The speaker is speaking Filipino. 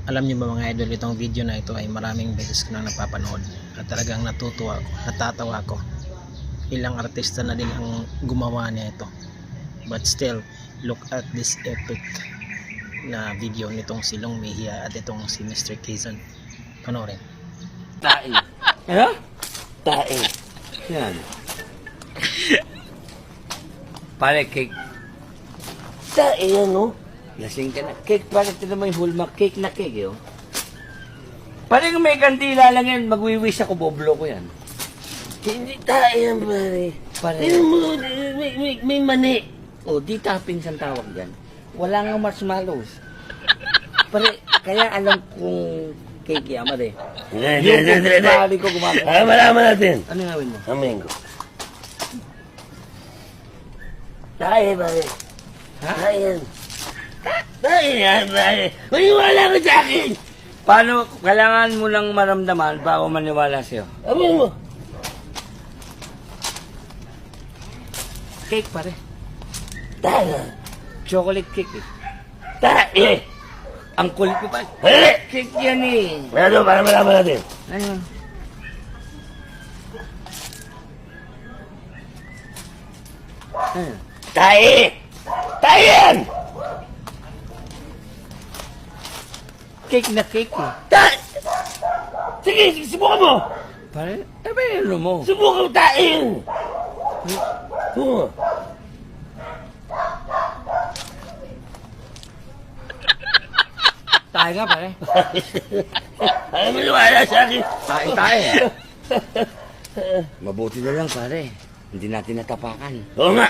Alam niyo ba mga idol, itong video na ito ay maraming beses ko nang napapanood at talagang natutuwa ako, natatawa ako. Ilang artista na din ang gumawa niya ito. But still, look at this epic na video nitong si Long Mejia at itong si Mr. Quezon. Panoorin. Tae. Ano? Tae. Yan. Pare, cake. Tae yan, no? Lasing ka na. Cake, pare, ito naman yung hallmark cake na cake, yun. Pare, kung may kandila lang yan, magwiwis ako, boblo ko yan. Hindi tae yan, pare. Pare. May mani. O, di toppings ang tawag yan. Wala nga marshmallows. Pare, kaya alam kong cake yan, pare. Yung pare ko gumagawa. Malaman natin. Ano yung gawin mo? Amin ko. Tayo, pare. Ha? Tayo. Tayo yan, pare. Maniwala ka sa akin. Paano, kailangan mo lang maramdaman para ako maniwala sa'yo. Amin mo. Cake, pare. Tayo. Chocolate cake, eh. Tayo. Ang kulit ko pa. Hali. Cake yan, eh. Ano, para malaman natin. Ano? Ano? Tayo. Tayo yan. Cake na cake, eh. Tayo. Sige, subukan mo. Pare, ano ba yung ano mo? Subukan mo tayo yan. Oo. Tayo nga, pare. Ayaw maniwala sa akin. Tayo. Mabuti na lang, pare. Hindi natin natapakan. Oo nga.